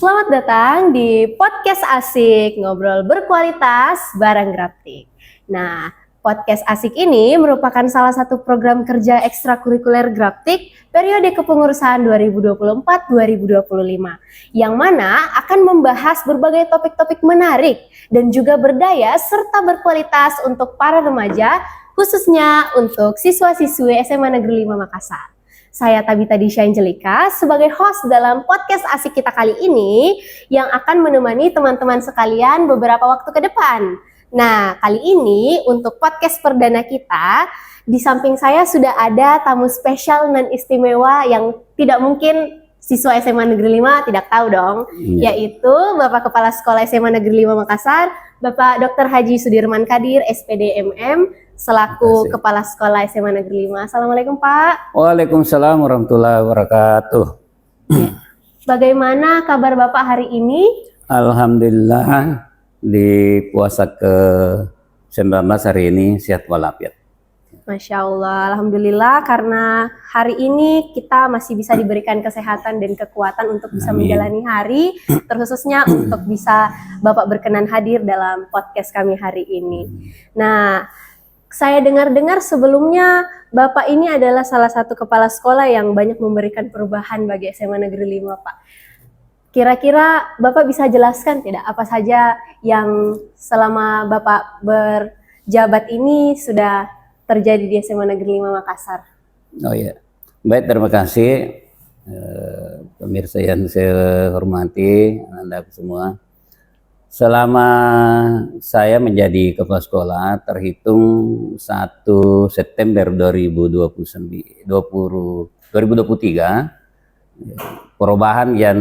Selamat datang di podcast asik, ngobrol berkualitas bareng Graptik. Nah, podcast asik ini merupakan salah satu program kerja ekstrakurikuler Graptik periode kepengurusan 2024-2025, yang mana akan membahas berbagai topik-topik menarik dan juga berdaya serta berkualitas untuk para remaja, khususnya untuk siswa-siswi SMA Negeri 5 Makassar. Saya Tabita Disha Angelika sebagai host dalam podcast asik kita kali ini yang akan menemani teman-teman sekalian beberapa waktu ke depan. Nah, kali ini untuk podcast perdana kita, di samping saya sudah ada tamu spesial dan istimewa yang tidak mungkin siswa SMA Negeri 5 tidak tahu dong, yaitu Bapak Kepala Sekolah SMA Negeri 5 Makassar, Bapak Dr. Haji Sudirman Kadir, SPD MM, selaku Kepala Sekolah SMA Negeri 5. Assalamualaikum Pak. Waalaikumsalam warahmatullahi wabarakatuh. Bagaimana kabar Bapak hari ini? Alhamdulillah di puasa ke-19 hari ini sehat walafiat. Masya Allah, Alhamdulillah karena hari ini kita masih bisa diberikan kesehatan dan kekuatan untuk bisa menjalani hari, terkhususnya untuk bisa Bapak berkenan hadir dalam podcast kami hari ini. Nah, saya dengar-dengar sebelumnya Bapak ini adalah salah satu kepala sekolah yang banyak memberikan perubahan bagi SMA Negeri 5, Pak. Kira-kira Bapak bisa jelaskan tidak apa saja yang selama Bapak berjabat ini sudah terjadi di SMA Negeri 5 Makassar? Oh ya, baik, terima kasih pemirsa yang saya hormati, Anda semua. Selama saya menjadi kepala sekolah terhitung 1 September 2023, perubahan yang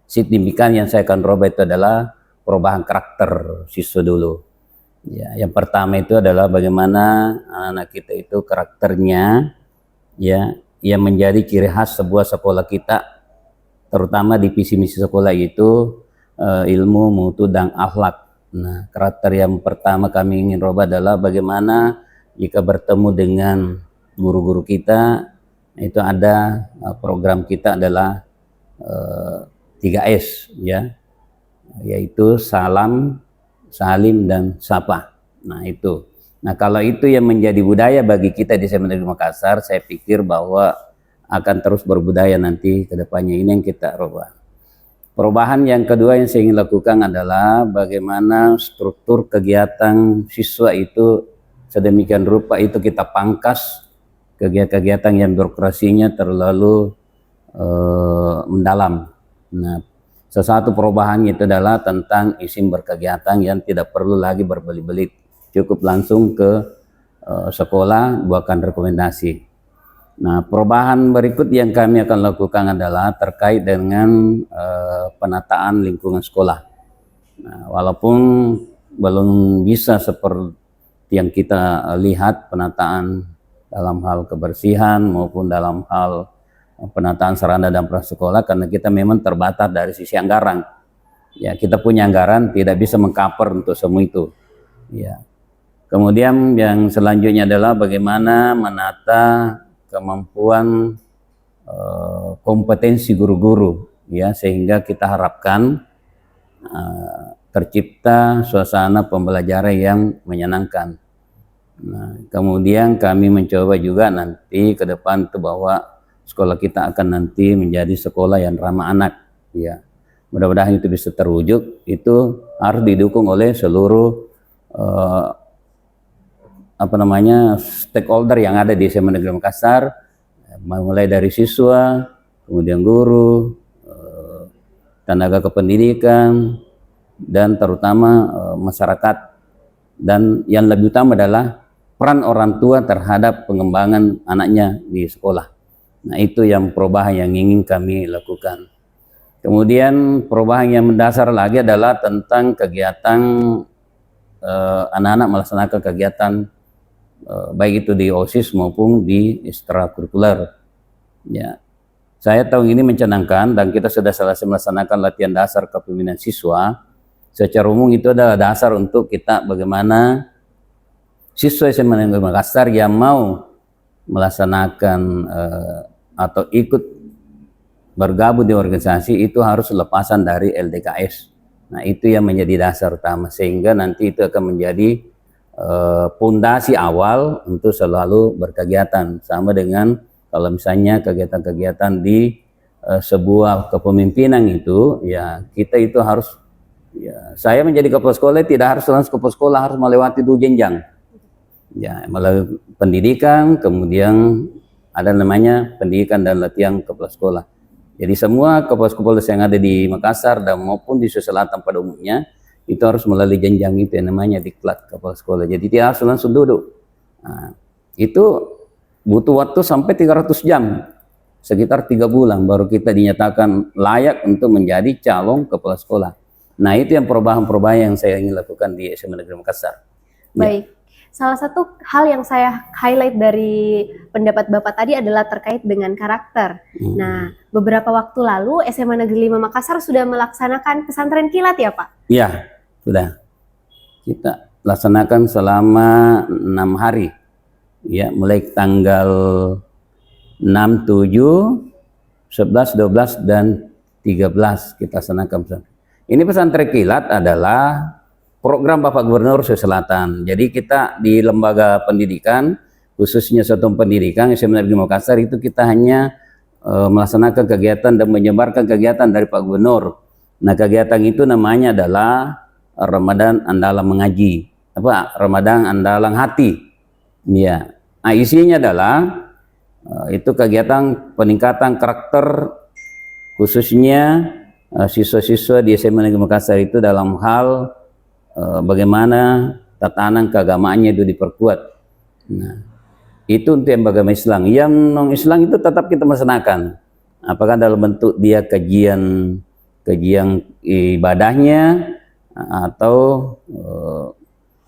signifikan yang saya akan rubah itu adalah perubahan karakter siswa dulu. Ya, yang pertama itu adalah bagaimana anak kita itu karakternya ya yang menjadi ciri khas sebuah sekolah kita, terutama di visi misi sekolah itu ilmu, mutu, dan akhlak. Nah, karakter yang pertama kami ingin rubah adalah bagaimana jika bertemu dengan guru-guru kita, itu ada program kita adalah 3S ya, yaitu salam, salim, dan sapa. Nah itu. Nah kalau itu yang menjadi budaya bagi kita di SMA Negeri Makassar, saya pikir bahwa akan terus berbudaya nanti ke depannya. Ini yang kita rubah. Perubahan yang kedua yang saya ingin lakukan adalah bagaimana struktur kegiatan siswa itu sedemikian rupa itu kita pangkas kegiatan-kegiatan yang birokrasinya terlalu mendalam. Nah, sesuatu perubahan itu adalah tentang izin berkegiatan yang tidak perlu lagi berbelit-belit, cukup langsung ke sekolah buatkan rekomendasi. Nah, perubahan berikut yang kami akan lakukan adalah terkait dengan penataan lingkungan sekolah. Nah, walaupun belum bisa seperti yang kita lihat penataan dalam hal kebersihan maupun dalam hal penataan sarana dan prasekolah, karena kita memang terbatas dari sisi anggaran. Ya, kita punya anggaran tidak bisa mengcover untuk semua itu. Ya. Kemudian yang selanjutnya adalah bagaimana menata kemampuan kompetensi guru-guru, ya, sehingga kita harapkan tercipta suasana pembelajaran yang menyenangkan. Nah, kemudian kami mencoba juga nanti ke depan itu bahwa sekolah kita akan nanti menjadi sekolah yang ramah anak, ya. Mudah-mudahan itu bisa terwujud. Itu harus didukung oleh seluruh stakeholder yang ada di SMA Negeri Makassar, mulai dari siswa, kemudian guru, tenaga kependidikan, dan terutama masyarakat. Dan yang lebih utama adalah peran orang tua terhadap pengembangan anaknya di sekolah. Nah, itu yang perubahan yang ingin kami lakukan. Kemudian perubahan yang mendasar lagi adalah tentang kegiatan anak-anak melaksanakan kegiatan baik itu di OSIS maupun di ekstrakurikuler. Ya, saya tahun ini mencanangkan dan kita sudah selesai melaksanakan latihan dasar kepemimpinan siswa. Secara umum itu adalah dasar untuk kita bagaimana siswa SMA Negeri Makassar yang mau melaksanakan atau ikut bergabung di organisasi itu harus lepasan dari LDKS. Nah, itu yang menjadi dasar utama, sehingga nanti itu akan menjadi pondasi awal untuk selalu berkegiatan. Sama dengan kalau misalnya kegiatan-kegiatan di sebuah kepemimpinan itu, ya kita itu harus, ya saya menjadi kepala sekolah tidak harus langsung kepala sekolah, harus melewati 2 jenjang. Ya, melalui pendidikan, kemudian ada namanya pendidikan dan latihan kepala sekolah. Jadi semua kepala-kepala yang ada di Makassar dan maupun di Sulawesi Selatan pada umumnya itu harus melalui jenjang itu yang namanya diklat kepala sekolah. Jadi tidak harus langsung duduk. Nah, itu butuh waktu sampai 300 jam, sekitar 3 bulan baru kita dinyatakan layak untuk menjadi calon kepala sekolah. Nah, itu yang perubahan-perubahan yang saya ingin lakukan di SMA Negeri Makassar. Baik. Salah satu hal yang saya highlight dari pendapat Bapak tadi adalah terkait dengan karakter. Nah, beberapa waktu lalu SMA Negeri 5 Makassar sudah melaksanakan pesantren kilat ya Pak? Iya, sudah. Kita laksanakan selama 6 hari. Ya, mulai tanggal 6, 7, 11, 12, dan 13 kita laksanakan pesantren. Ini pesantren kilat adalah program Bapak Gubernur Sulawesi Selatan. Jadi kita di lembaga pendidikan, khususnya satuan pendidikan SMA Negeri Makassar itu kita hanya melaksanakan kegiatan dan menyebarkan kegiatan dari Pak Gubernur. Nah, kegiatan itu namanya adalah Ramadan Andalan Mengaji, Ramadan Andalan Hati. Ya, nah, isinya adalah itu kegiatan peningkatan karakter khususnya siswa-siswa di SMA Negeri Makassar itu dalam hal bagaimana tatanan keagamaannya itu diperkuat. Nah, itu untuk yang beragama Islam. Yang non-Islam itu tetap kita melaksanakan. Apakah dalam bentuk dia kajian ibadahnya atau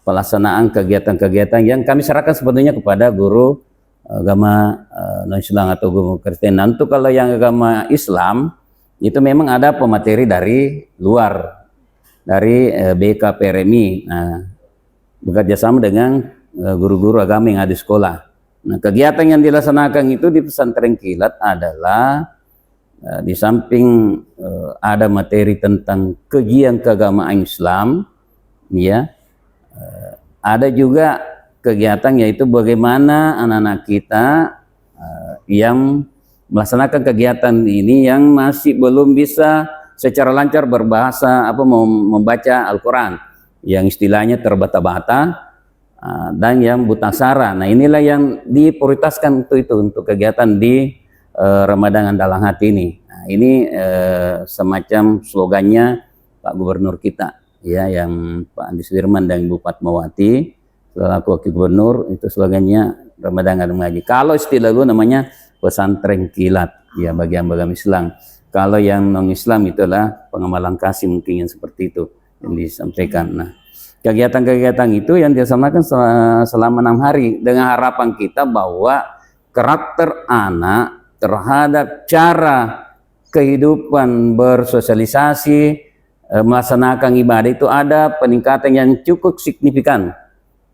pelaksanaan kegiatan-kegiatan yang kami serahkan sebetulnya kepada guru agama non-Islam atau guru Kristen. Nanti kalau yang agama Islam itu memang ada pemateri dari luar, dari BKPRMI, nah, bekerja sama dengan guru-guru agama yang ada di sekolah. Nah, kegiatan yang dilaksanakan itu di pesantren kilat adalah di samping ada materi tentang kajian keagamaan Islam, ya, ada juga kegiatan yaitu bagaimana anak-anak kita yang melaksanakan kegiatan ini yang masih belum bisa secara lancar berbahasa membaca Al-Quran, yang istilahnya terbata-bata dan yang buta aksara. Nah, inilah yang diprioritaskan untuk kegiatan di Ramadan Andalan Hati ini. Nah, ini semacam slogannya Pak Gubernur kita, ya, yang Pak Andi Sudirman dan Ibu Fatmawati selaku Wakil Gubernur, itu slogannya Ramadan Andalan Mengaji. Kalau istilah gue namanya pesantren kilat, ya, bagi yang beragama Islam. Kalau yang non-Islam itulah pengamalan kasih, mungkin yang seperti itu yang disampaikan. Nah, kegiatan-kegiatan itu yang dilaksanakan selama 6 hari dengan harapan kita bahwa karakter anak terhadap cara kehidupan bersosialisasi, melaksanakan ibadah itu ada peningkatan yang cukup signifikan,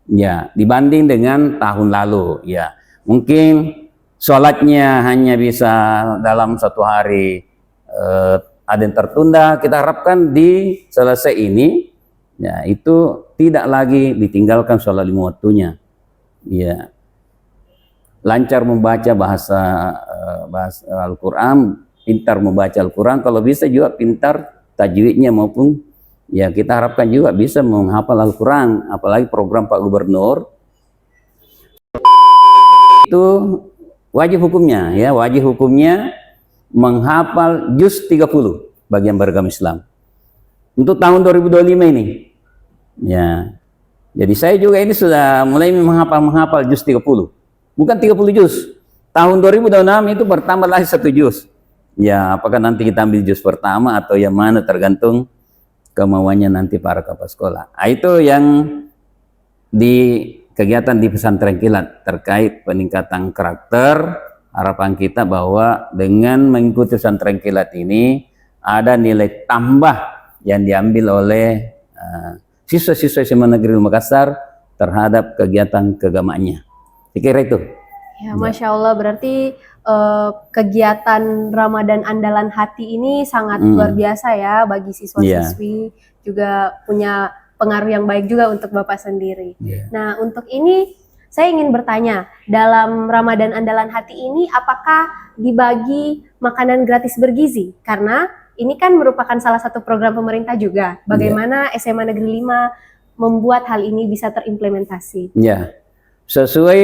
ya, dibanding dengan tahun lalu. Ya, mungkin sholatnya hanya bisa dalam 1 hari, ada yang tertunda. Kita harapkan di selesai ini, ya, itu tidak lagi ditinggalkan sholat 5 waktunya, ya, lancar membaca bahasa Al-Quran, pintar membaca Al-Quran, kalau bisa juga pintar tajwidnya, maupun ya kita harapkan juga bisa menghafal Al-Quran. Apalagi program Pak Gubernur itu wajib hukumnya, ya, wajib hukumnya menghafal juz 30 bagi yang beragama Islam untuk tahun 2025 ini, ya. Jadi saya juga ini sudah mulai menghafal juz 30, bukan 30 juz. Tahun 2026 itu bertambah lagi 1 juz. Ya, apakah nanti kita ambil juz pertama atau yang mana, tergantung kemauannya nanti para kepala sekolah. Nah, itu yang di kegiatan di pesantren kilat terkait peningkatan karakter. Harapan kita bahwa dengan mengikuti pesantren kilat ini ada nilai tambah yang diambil oleh siswa-siswa SMA Negeri Makassar terhadap kegiatan keagamaannya. Saya kira itu. Ya, Masya Allah, berarti kegiatan Ramadan Andalan Hati ini sangat luar biasa ya bagi siswa-siswi, juga punya pengaruh yang baik juga untuk Bapak sendiri. Nah, untuk ini saya ingin bertanya, dalam Ramadan Andalan Hati ini apakah dibagi makanan gratis bergizi? Karena ini kan merupakan salah satu program pemerintah juga. Bagaimana SMA Negeri 5 membuat hal ini bisa terimplementasi? Ya, sesuai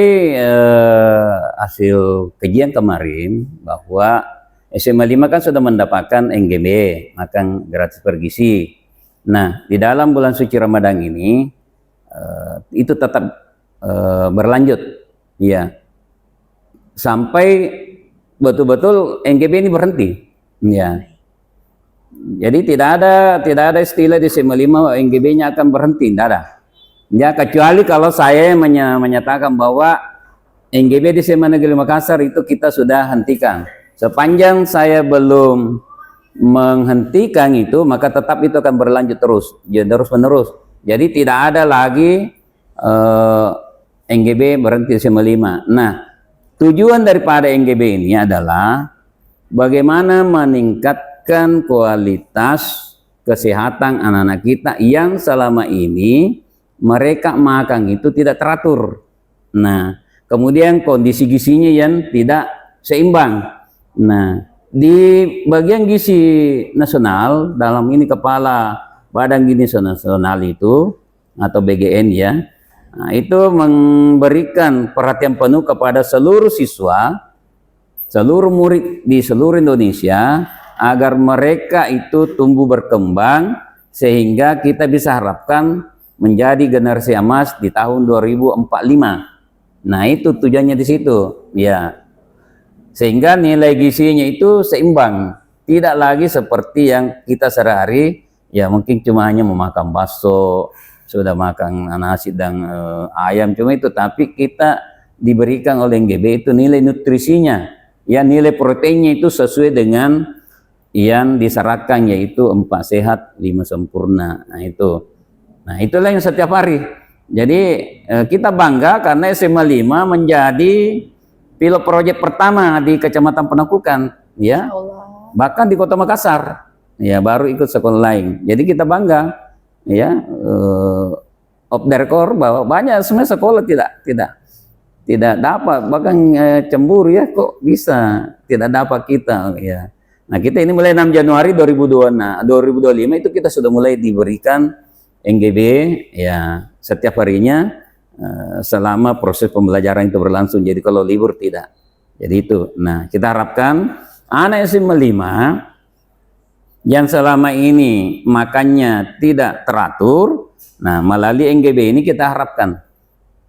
hasil kajian kemarin bahwa SMA 5 kan sudah mendapatkan NGB, makan gratis bergizi. Nah, di dalam bulan suci Ramadan ini itu tetap berlanjut, ya, sampai betul-betul NGB ini berhenti, ya. Jadi tidak ada istilah di SMA 5 NGB-nya akan berhenti, tidak ada. Ya, kecuali kalau saya menyatakan bahwa NGB di SMA Negeri Makassar itu kita sudah hentikan. Sepanjang saya belum menghentikan itu, maka tetap itu akan berlanjut terus, ya, terus menerus. Jadi tidak ada lagi NGB berhenti di SMA 5. Nah, tujuan daripada NGB ini adalah bagaimana meningkatkan kualitas kesehatan anak-anak kita yang selama ini mereka makan itu tidak teratur. Nah, kemudian kondisi gizinya yang tidak seimbang. Nah, di bagian gizi nasional, dalam ini kepala Badan Gizi Nasional itu atau BGN, ya, nah, itu memberikan perhatian penuh kepada seluruh siswa, seluruh murid di seluruh Indonesia agar mereka itu tumbuh berkembang sehingga kita bisa harapkan menjadi generasi emas di tahun 2045. Nah, itu tujuannya di situ, ya. Sehingga nilai gizinya itu seimbang, tidak lagi seperti yang kita sehari-hari, ya mungkin cuma hanya memakan bakso, sudah makan nasi dan ayam cuma itu, tapi kita diberikan oleh NGB itu nilai nutrisinya, ya, nilai proteinnya itu sesuai dengan yang disyaratkan, yaitu 4 sehat 5 sempurna. Nah, itu. Nah, itulah yang setiap hari. Jadi kita bangga karena SMA 5 menjadi pilot proyek pertama di Kecamatan Penaklukan, ya. Bahkan di Kota Makassar, ya, baru ikut sekolah lain. Jadi kita bangga, ya, off the record bahwa banyak sebenarnya sekolah tidak dapat, bahkan cemburu, ya, kok bisa tidak dapat kita, ya. Nah, kita ini mulai 6 Januari 2025 itu kita sudah mulai diberikan NGB, ya, setiap harinya selama proses pembelajaran itu berlangsung. Jadi kalau libur tidak. Jadi itu. Nah, kita harapkan anak SMA 5 yang selama ini makannya tidak teratur, nah, melalui NGB ini kita harapkan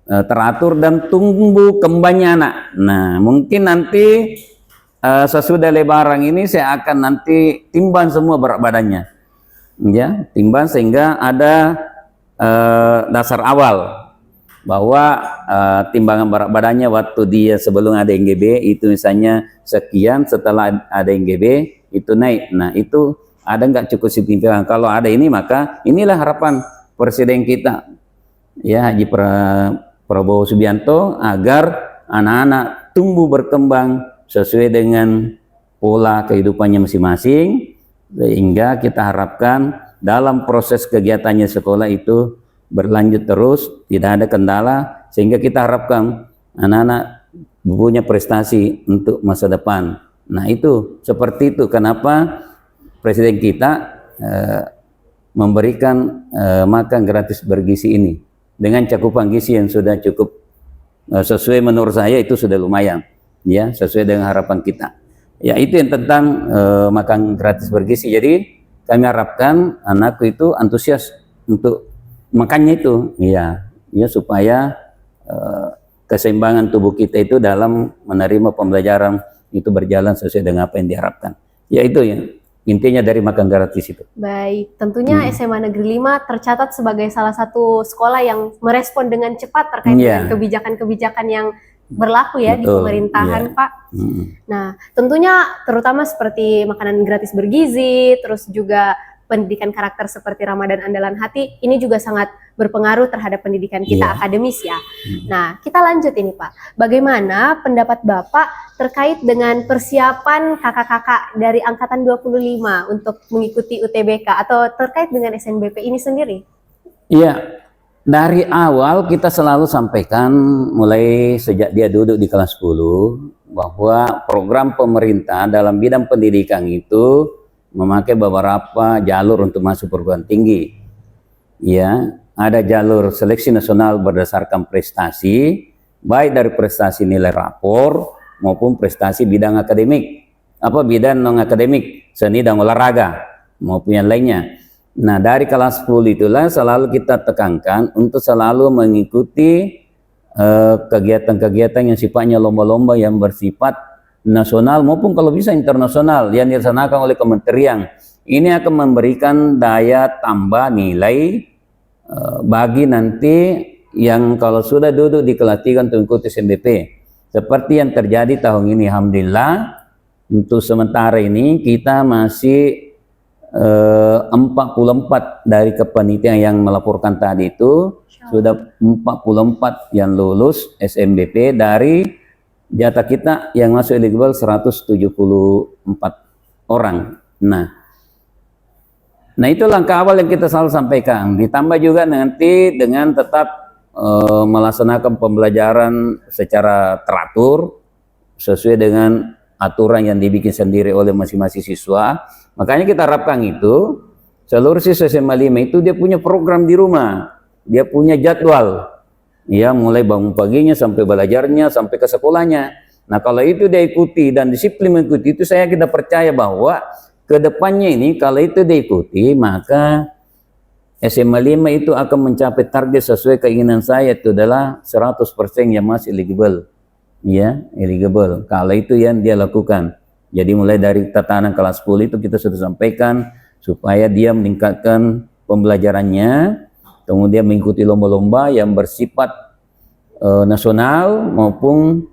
teratur dan tumbuh kembangnya anak. Nah, mungkin nanti sesudah lebaran ini saya akan nanti timbang semua berat badannya, ya, timbang sehingga ada dasar awal bahwa timbangan berat badannya waktu dia sebelum ada NGB itu misalnya sekian, setelah ada NGB itu naik. Nah, itu ada nggak cukup signifikan? Kalau ada ini, maka inilah harapan Presiden kita, ya, Haji Prabowo Subianto, agar anak-anak tumbuh berkembang sesuai dengan pola kehidupannya masing-masing, sehingga kita harapkan dalam proses kegiatannya sekolah itu berlanjut terus, tidak ada kendala, sehingga kita harapkan anak-anak punya prestasi untuk masa depan. Nah, itu seperti itu kenapa Presiden kita memberikan makan gratis bergizi ini dengan cakupan gizi yang sudah cukup sesuai, menurut saya itu sudah lumayan, ya, sesuai dengan harapan kita. Ya, itu yang tentang makan gratis bergizi. Jadi kami harapkan anakku itu antusias untuk makannya itu, ya, ya, supaya keseimbangan tubuh kita itu dalam menerima pembelajaran itu berjalan sesuai dengan apa yang diharapkan. Ya, itu ya intinya dari makan gratis itu. Baik, tentunya SMA Negeri 5 tercatat sebagai salah satu sekolah yang merespon dengan cepat terkait dengan kebijakan-kebijakan yang berlaku, ya, di pemerintahan, Pak. Nah, tentunya terutama seperti makanan gratis bergizi, terus juga pendidikan karakter seperti Ramadan Andalan Hati, ini juga sangat berpengaruh terhadap pendidikan kita Iya. akademis ya. Nah, kita lanjut ini Pak. Bagaimana pendapat Bapak terkait dengan persiapan kakak-kakak dari angkatan 25 untuk mengikuti UTBK atau terkait dengan SNBP ini sendiri? Iya, dari awal kita selalu sampaikan mulai sejak dia duduk di kelas 10 bahwa program pemerintah dalam bidang pendidikan itu memakai beberapa jalur untuk masuk perguruan tinggi. Ya, ada jalur seleksi nasional berdasarkan prestasi, baik dari prestasi nilai rapor maupun prestasi bidang akademik, bidang non akademik, seni dan olahraga maupun yang lainnya. Nah, dari kelas 10 itulah selalu kita tekankan untuk selalu mengikuti kegiatan-kegiatan yang sifatnya lomba-lomba yang bersifat nasional maupun kalau bisa internasional yang dilaksanakan oleh kementerian. Ini akan memberikan daya tambah nilai bagi nanti yang kalau sudah duduk di kelas 3 untuk mengikuti SNBP. Seperti yang terjadi tahun ini, alhamdulillah untuk sementara ini kita masih 44 dari kepanitiaan yang melaporkan tadi itu sudah 44 yang lulus SNBP dari jatah kita yang masuk eligible 174 orang. Nah itu langkah awal yang kita selalu sampaikan. Ditambah juga nanti dengan tetap melaksanakan pembelajaran secara teratur sesuai dengan aturan yang dibikin sendiri oleh masing-masing siswa. Makanya kita harapkan itu seluruh siswa SMA 5 itu dia punya program di rumah, dia punya jadwal, ya mulai bangun paginya sampai belajarnya sampai ke sekolahnya. Nah kalau itu dia ikuti dan disiplin mengikuti itu, kita percaya bahwa kedepannya ini kalau itu diikuti maka SMA 5 itu akan mencapai target sesuai keinginan saya, itu adalah 100% yang masih eligible. Ya, eligible. Kalau itu yang dia lakukan. Jadi mulai dari tatanan kelas 10 itu kita sudah sampaikan supaya dia meningkatkan pembelajarannya, kemudian mengikuti lomba-lomba yang bersifat nasional maupun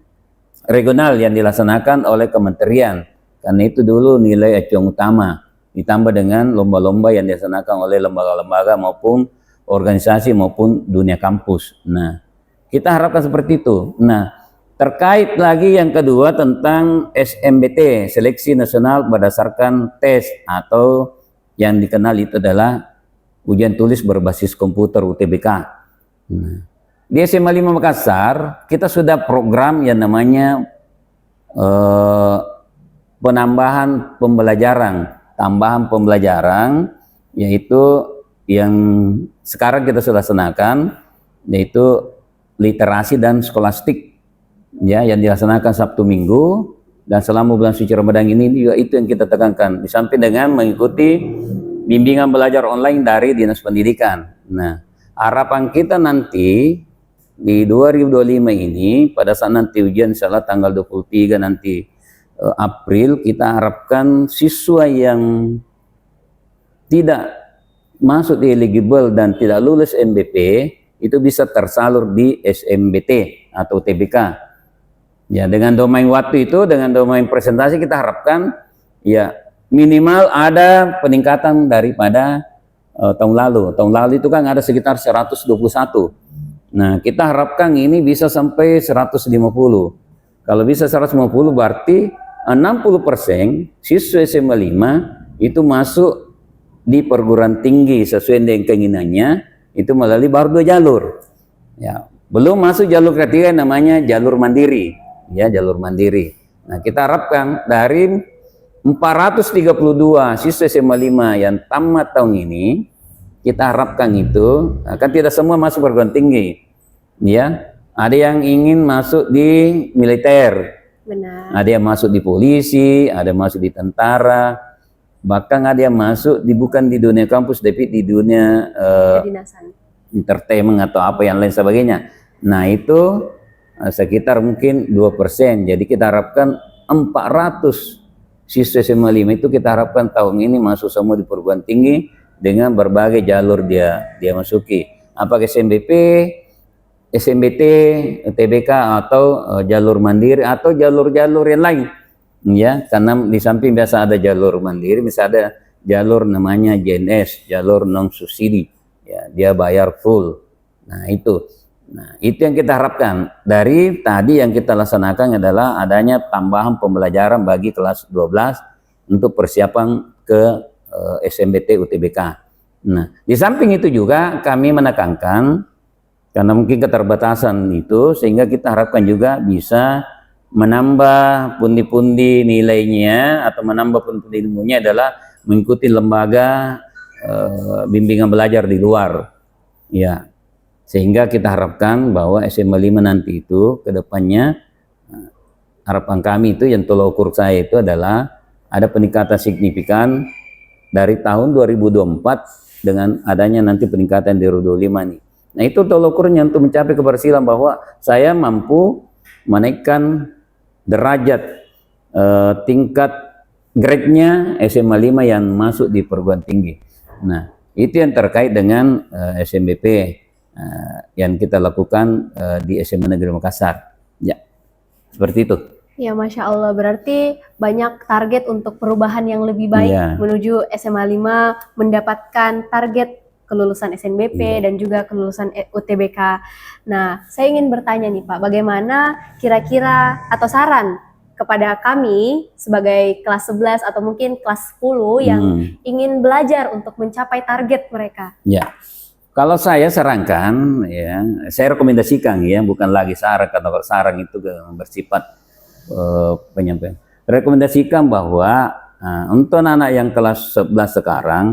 regional yang dilaksanakan oleh kementerian. Karena itu dulu nilai acuan utama, ditambah dengan lomba-lomba yang dilaksanakan oleh lembaga-lembaga maupun organisasi maupun dunia kampus. Nah, kita harapkan seperti itu. Nah, terkait lagi yang kedua tentang SNBT, seleksi nasional berdasarkan tes atau yang dikenal itu adalah ujian tulis berbasis komputer UTBK. Nah, di SMA 5 Makassar kita sudah program yang namanya penambahan pembelajaran, tambahan pembelajaran, yaitu yang sekarang kita sudah laksanakan, yaitu literasi dan skolastik. Ya, yang dilaksanakan Sabtu Minggu dan selama bulan suci Ramadan ini juga itu yang kita tekankan, di samping dengan mengikuti bimbingan belajar online dari Dinas Pendidikan. Nah, harapan kita nanti di 2025 ini pada saat nanti ujian insyaallah tanggal 23 nanti April, kita harapkan siswa yang tidak masuk di eligible dan tidak lulus MBP itu bisa tersalur di SNBT atau TBK. Ya, dengan domain waktu itu, dengan domain presentasi kita harapkan ya minimal ada peningkatan daripada tahun lalu. Tahun lalu itu kan ada sekitar 121. Nah, kita harapkan ini bisa sampai 150. Kalau bisa 150 berarti 60% siswa SMA 5 itu masuk di perguruan tinggi sesuai dengan keinginannya, itu melalui baru 2 jalur. Ya, belum masuk jalur ketiga namanya jalur mandiri. Ya, jalur mandiri. Nah, kita harapkan dari 432 siswa SMA 5 yang tamat tahun ini, kita harapkan itu akan tidak semua masuk perguruan tinggi. Ya, ada yang ingin masuk di militer. Benar. Ada yang masuk di polisi, ada yang masuk di tentara, bahkan ada yang masuk bukan di dunia kampus tapi di dunia entertainment atau apa yang lain sebagainya. Nah, itu sekitar mungkin 2%. Jadi kita harapkan 400 siswa SMA 5 itu kita harapkan tahun ini masuk semua di perguruan tinggi dengan berbagai jalur dia masuki. Apakah SNBP, SNBT, TBK atau jalur mandiri atau jalur-jalur yang lain. Ya, karena di samping biasa ada jalur mandiri, bisa ada jalur namanya JNS, jalur non subsidi. ya dia bayar full. Nah itu yang kita harapkan. Dari tadi yang kita laksanakan adalah adanya tambahan pembelajaran bagi kelas 12 untuk persiapan ke SMBT UTBK. Nah, di samping itu juga kami menekankan, karena mungkin keterbatasan itu, sehingga kita harapkan juga bisa menambah pundi-pundi nilainya atau menambah pundi-pundi ilmunya adalah mengikuti lembaga bimbingan belajar di luar. Ya, sehingga kita harapkan bahwa SMA 5 nanti itu ke depannya, harapan kami itu yang tolak ukur saya itu adalah ada peningkatan signifikan dari tahun 2024 dengan adanya nanti peningkatan di 2025 nih. Nah itu tolak ukurnya untuk mencapai keberhasilan bahwa saya mampu menaikkan derajat tingkat grade-nya SMA 5 yang masuk di perguruan tinggi. Nah itu yang terkait dengan SMBP yang kita lakukan di SMA Negeri Makassar. Ya, seperti itu. Ya, Masya Allah, berarti banyak target untuk perubahan yang lebih baik menuju SMA 5, mendapatkan target kelulusan SNBP dan juga kelulusan UTBK. Nah, saya ingin bertanya nih Pak, bagaimana kira-kira atau saran kepada kami sebagai kelas 11 atau mungkin kelas 10 yang ingin belajar untuk mencapai target mereka? Ya. Kalau saya sarankan, ya, saya rekomendasikan, ya, bukan lagi saran, karena saran itu bersifat penyampaian. Rekomendasikan bahwa untuk anak yang kelas 11 sekarang,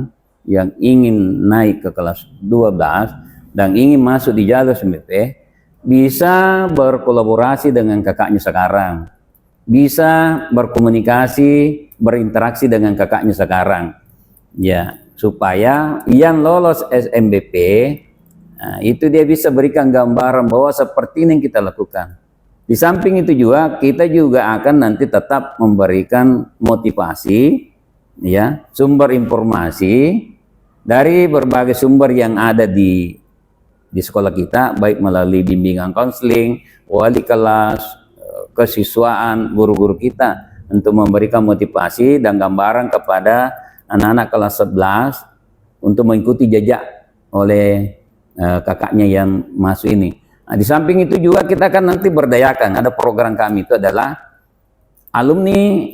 yang ingin naik ke kelas 12 dan ingin masuk di jalur SMBP, bisa berkolaborasi dengan kakaknya sekarang, bisa berkomunikasi, berinteraksi dengan kakaknya sekarang, ya. Supaya yang lolos SMBP itu dia bisa berikan gambaran bahwa seperti ini yang kita lakukan. Di samping itu juga kita juga akan nanti tetap memberikan motivasi, ya, sumber informasi dari berbagai sumber yang ada di sekolah kita, baik melalui bimbingan konseling, wali kelas, kesiswaan, guru-guru kita, untuk memberikan motivasi dan gambaran kepada anak-anak kelas 11 untuk mengikuti jejak oleh kakaknya yang masuk ini. Nah, di samping itu juga kita akan nanti berdayakan, ada program kami itu adalah alumni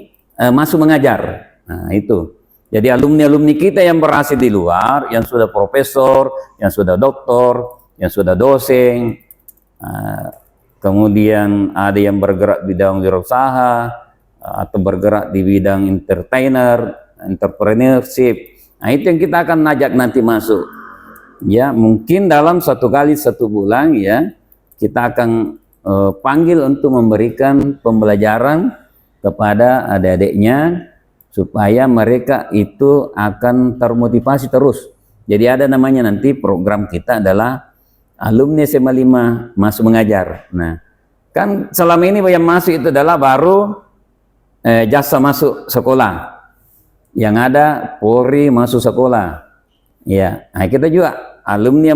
masuk mengajar. Nah itu, jadi alumni-alumni kita yang berhasil di luar, yang sudah profesor, yang sudah doktor, yang sudah dosen, kemudian ada yang bergerak di bidang wirausaha atau bergerak di bidang entertainer, entrepreneurship. Nah itu yang kita akan ajak nanti masuk, ya, mungkin dalam 1 kali 1 bulan, ya, kita akan panggil untuk memberikan pembelajaran kepada adik-adiknya supaya mereka itu akan termotivasi terus. Jadi ada namanya nanti program kita adalah alumni SMA 5 masuk mengajar. Nah kan selama ini yang masuk itu adalah baru jasa masuk sekolah, yang ada Polri masuk sekolah, ya. Nah, kita juga alumni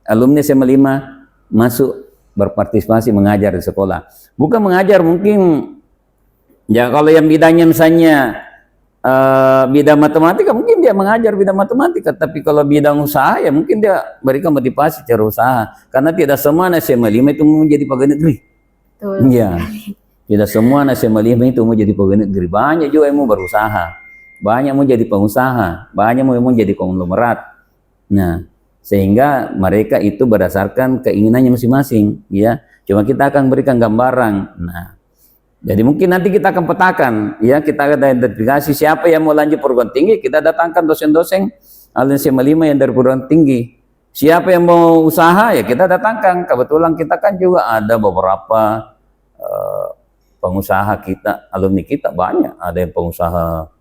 alumni SMA 5 masuk berpartisipasi mengajar di sekolah. Bukan mengajar mungkin, ya, kalau yang bidangnya misalnya bidang matematika, mungkin dia mengajar bidang matematika, tapi kalau bidang usaha, ya mungkin dia berikan motivasi cara usaha, karena tidak semua anak SMA 5 itu mau menjadi pegawai negeri. Ya, tidak semua anak SMA 5 itu mau jadi pegawai negeri, banyak juga yang mau berusaha, banyak mau jadi pengusaha, banyak mau jadi konglomerat. Nah, sehingga mereka itu berdasarkan keinginannya masing-masing, ya. Cuma kita akan berikan gambaran. Nah, jadi mungkin nanti kita akan petakan, ya, kita akan identifikasi siapa yang mau lanjut perguruan tinggi, kita datangkan dosen-dosen alumni SMA 5 yang dari perguruan tinggi. Siapa yang mau usaha, ya kita datangkan. Kebetulan kita kan juga ada beberapa pengusaha kita, alumni kita banyak, ada yang pengusaha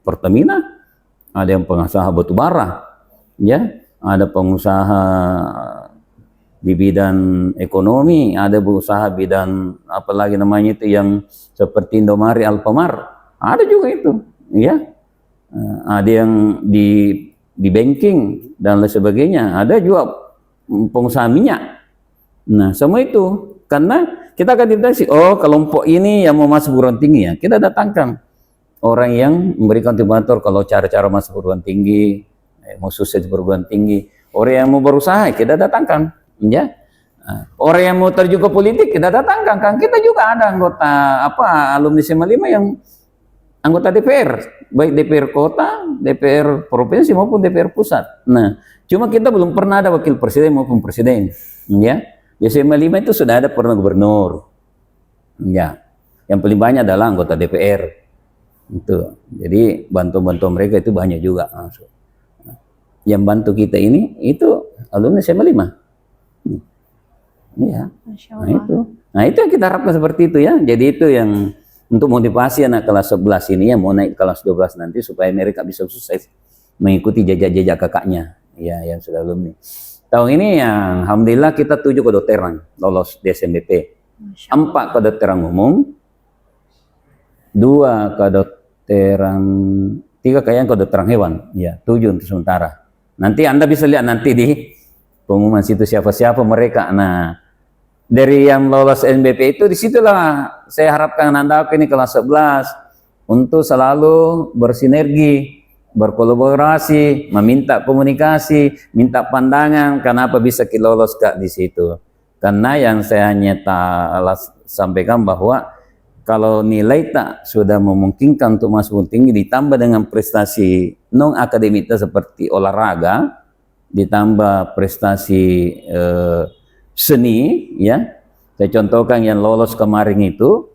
Pertamina, ada yang pengusaha batubara, ya, ada pengusaha di bidang ekonomi, ada berusaha bidang apalagi namanya itu yang seperti Indomaret, Alfamart, ada juga itu, ya. Ada yang di banking dan lain sebagainya, ada juga pengusaha minyak. Nah semua itu karena kita akan deteksi, oh kelompok ini yang mau masuk perguruan tinggi, ya kita datangkan orang yang memberikan kontributor kalau cara-cara masuk perguruan tinggi, mau sukses perguruan tinggi. Orang yang mau berusaha kita datangkan, ya. Orang yang mau terjun ke politik kita datangkan, kan kita juga ada anggota alumni SMA 5 yang anggota DPR, baik DPR kota, DPR provinsi maupun DPR pusat. Nah, cuma kita belum pernah ada wakil presiden maupun presiden, ya. Di SMA 5 itu sudah ada pernah gubernur, ya. Yang paling banyak adalah anggota DPR. Itu, jadi bantu mereka itu banyak juga. Yang bantu kita ini itu alumni SMA 5. Iya. Nah itu yang kita harapkan seperti itu ya. Jadi itu yang untuk motivasi anak kelas 11 ini yang mau naik kelas 12 nanti supaya mereka bisa sukses mengikuti jejak-jejak kakaknya ya yang sudah alumni. Tahun ini yang alhamdulillah kita 7 kedokteran lolos di SNBP. 4 kedokteran umum, 2 kedokteran, 3 kayaknya kedokteran hewan, ya 7 untuk sementara. Nanti Anda bisa lihat nanti di pengumuman situ siapa-siapa mereka. Nah, dari yang lolos SNBP itu disitulah saya harapkan Anda ini kelas 11 untuk selalu bersinergi, berkolaborasi, meminta komunikasi, minta pandangan, kenapa bisa lolos Kak di situ. Karena yang saya hanya sampaikan bahwa kalau nilai tak sudah memungkinkan untuk masuk tinggi ditambah dengan prestasi non akademik seperti olahraga, ditambah prestasi seni, ya. Saya contohkan yang lolos kemarin itu,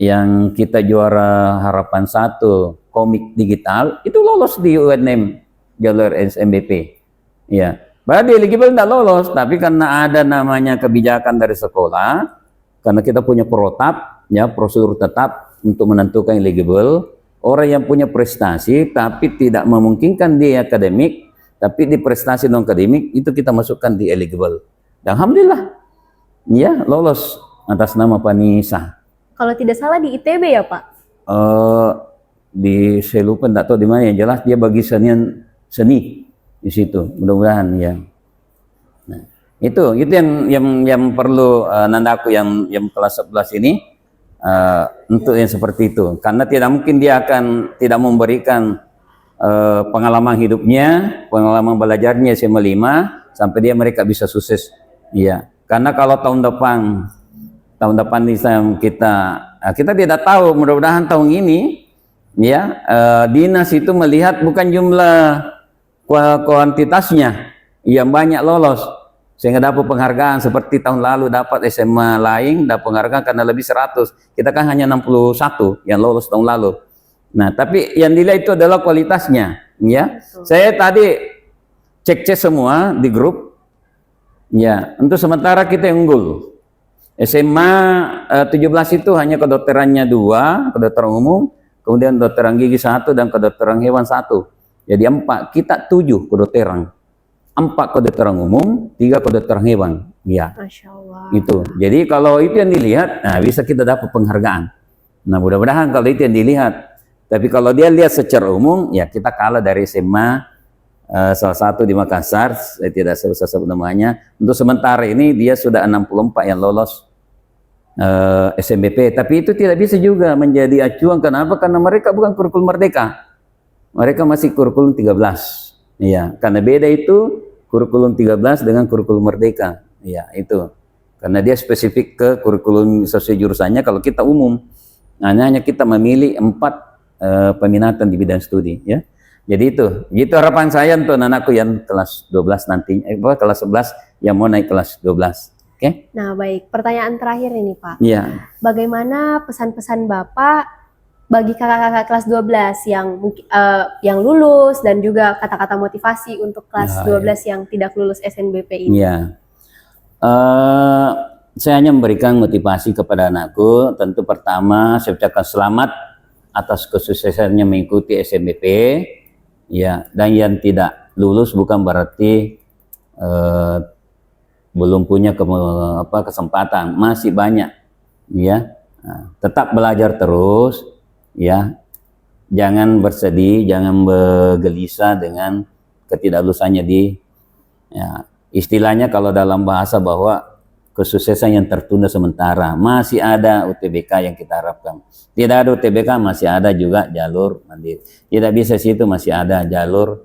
yang kita juara harapan 1 komik digital itu lolos di UNM jalur SNBP, ya. Padahal dia eligible tidak lolos, tapi karena ada namanya kebijakan dari sekolah, karena kita punya protap, ya prosedur tetap untuk menentukan eligible, orang yang punya prestasi tapi tidak memungkinkan di akademik, tapi di prestasi non akademik itu kita masukkan di eligible. Dan alhamdulillah, ya lolos atas nama Panisa. Kalau tidak salah di ITB ya Pak? Saya lupa, tidak tahu di mana. Yang jelas dia bagi seni di situ. Mudah-mudahan ya. Nah, itu yang perlu nandaku yang kelas 11 ini untuk yang seperti itu. Karena tidak mungkin dia akan tidak memberikan pengalaman hidupnya, pengalaman belajarnya SMA 5 sampai mereka bisa sukses. Iya, karena kalau tahun depan kita tidak tahu, mudah-mudahan tahun ini ya dinas itu melihat bukan jumlah kuantitasnya yang banyak lolos sehingga dapat penghargaan seperti tahun lalu dapat SMA lain dapat penghargaan karena lebih 100, kita kan hanya 61 yang lolos tahun lalu. Nah, tapi yang dilihat itu adalah kualitasnya, ya. Betul. Saya tadi cek semua di grup. Ya, untuk sementara kita yang unggul. SMA 17 itu hanya kedokterannya 2, kedokteran umum, kemudian kedokteran gigi 1 dan kedokteran hewan 1. Jadi 4, kita 7 kedokteran. 4 kedokteran umum, 3 kedokteran hewan. Ya. Masya Allah. Itu. Jadi kalau itu yang dilihat, nah bisa kita dapat penghargaan. Nah, mudah-mudahan kalau itu yang dilihat. Tapi kalau dia lihat secara umum, ya kita kalah dari SMA salah satu di Makassar, saya tidak usah sebut namanya. Untuk sementara ini dia sudah 64 yang lolos SNBP, tapi itu tidak bisa juga menjadi acuan. Kenapa? Karena mereka bukan kurikulum merdeka, mereka masih kurikulum 13. Ya, karena beda itu kurikulum 13 dengan kurikulum merdeka. Ya, itu karena dia spesifik ke kurikulum sesuai jurusannya. Kalau kita umum, hanya kita memilih 4 peminatan di bidang studi, ya. Jadi itu harapan saya untuk anakku yang kelas 12 nanti, kelas 11 yang mau naik kelas 12. Oke? Nah, baik. Pertanyaan terakhir ini, Pak. Iya. Bagaimana pesan-pesan Bapak bagi kakak-kakak kelas 12 yang lulus dan juga kata-kata motivasi untuk kelas 12 yang tidak lulus SNBP ini? Iya. Saya hanya memberikan motivasi kepada anakku. Tentu pertama saya ucapkan selamat atas kesuksesannya mengikuti SNBP. Ya, dan yang tidak lulus bukan berarti belum punya kesempatan, masih banyak, ya. Nah, tetap belajar terus, ya. Jangan bersedih, jangan bergelisah dengan ketidaklulusannya ya, istilahnya kalau dalam bahasa bahwa kesuksesan yang tertunda sementara, masih ada UTBK yang kita harapkan. Tidak ada UTBK, masih ada juga jalur mandiri. Tidak bisa situ, masih ada jalur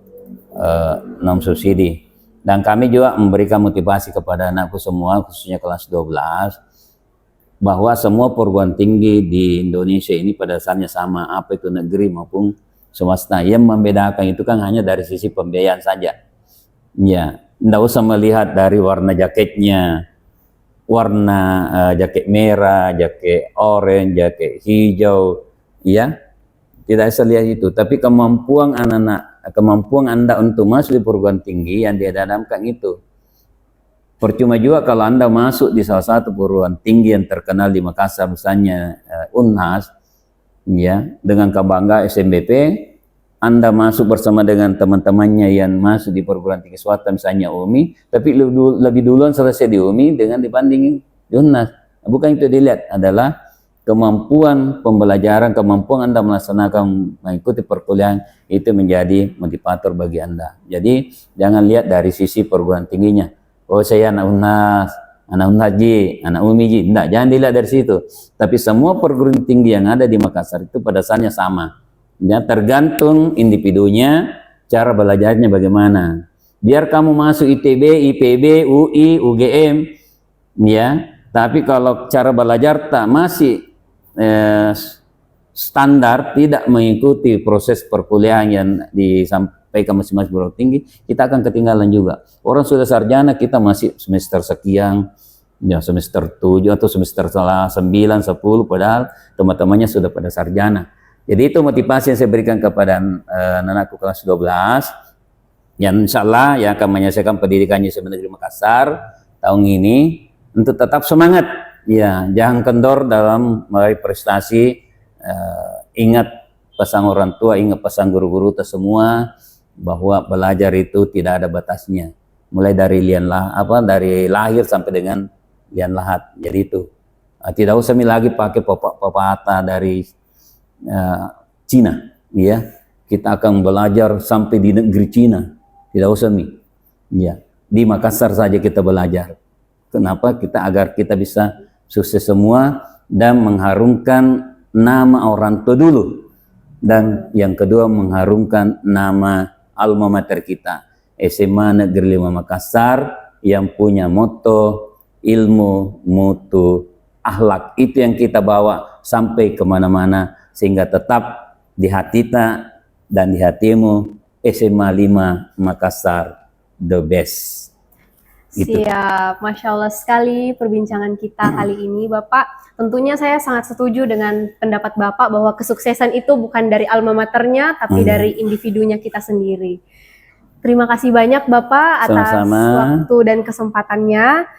non subsidi. Dan kami juga memberikan motivasi kepada anakku semua, khususnya kelas 12, bahwa semua perguruan tinggi di Indonesia ini pada dasarnya sama, apa itu negeri maupun swasta. Yang membedakan itu kan hanya dari sisi pembiayaan saja. Ya, tidak usah melihat dari warna jaketnya, warna jaket merah, jaket orange, jaket hijau, ya. Tidak usah lihat itu, tapi kemampuan anak-anak, kemampuan Anda untuk masuk di perguruan tinggi yang dia tanamkan itu. Percuma juga kalau Anda masuk di salah satu perguruan tinggi yang terkenal di Makassar, misalnya Unhas, ya, dengan kebanggaan SMBP, Anda masuk bersama dengan teman-temannya yang masuk di perguruan tinggi swasta, misalnya UMI, tapi lebih duluan selesai di UMI dengan dibandingin di Unhas. Bukan itu dilihat, adalah kemampuan pembelajaran, kemampuan Anda melaksanakan mengikuti perkuliahan itu menjadi motivator bagi Anda. Jadi jangan lihat dari sisi perguruan tingginya. Oh, saya anak Unhas, anak Unhaji, anak Umiji. Tidak, jangan dilihat dari situ. Tapi semua perguruan tinggi yang ada di Makassar itu pada dasarnya sama. Ya, tergantung individunya, cara belajarnya bagaimana. Biar kamu masuk ITB, IPB, UI, UGM, ya. Tapi kalau cara belajar tak masih standar, tidak mengikuti proses perkuliahan yang disampaikan masing-masing perguruan tinggi, kita akan ketinggalan juga. Orang sudah sarjana, kita masih semester sekian, ya semester 7 atau semester 9, 10, padahal teman-temannya sudah pada sarjana. Jadi itu motivasi yang saya berikan kepada anakku kelas 12, yang insya Allah yang akan menyelesaikan pendidikannya di SMA Negeri Makassar tahun ini, untuk tetap semangat. Ya, jangan kendor dalam meraih prestasi. Ingat pesan orang tua, ingat pesan guru-guru kita semua, bahwa belajar itu tidak ada batasnya. Mulai dari dari lahir sampai dengan lian lahat. Jadi itu tidak usah lagi pakai pepatah dari Cina. Ya, kita akan belajar sampai di negeri Cina. Tidak usah ya, di Makassar saja kita belajar. Kenapa? Agar kita bisa sukses semua dan mengharumkan nama orang tua dulu, dan yang kedua mengharumkan nama alma mater kita, SMA Negeri 5 Makassar, yang punya moto ilmu, mutu, akhlak. Itu yang kita bawa sampai kemana-mana, sehingga tetap di hati kita dan di hatimu SMA 5 Makassar the best. Gitu. Siap, Masya Allah sekali perbincangan kita kali ini Bapak. Tentunya saya sangat setuju dengan pendapat Bapak bahwa kesuksesan itu bukan dari alma maternya, tapi dari individunya kita sendiri. Terima kasih banyak Bapak atas waktu dan kesempatannya.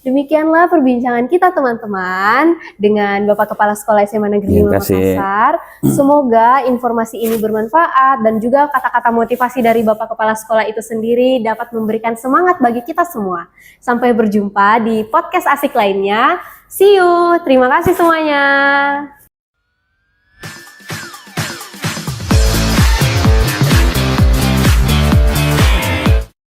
Demikianlah perbincangan kita teman-teman dengan Bapak Kepala Sekolah SMA Negeri 5 Makassar. Semoga informasi ini bermanfaat dan juga kata-kata motivasi dari Bapak Kepala Sekolah itu sendiri dapat memberikan semangat bagi kita semua. Sampai berjumpa di podcast asik lainnya. See you. Terima kasih semuanya.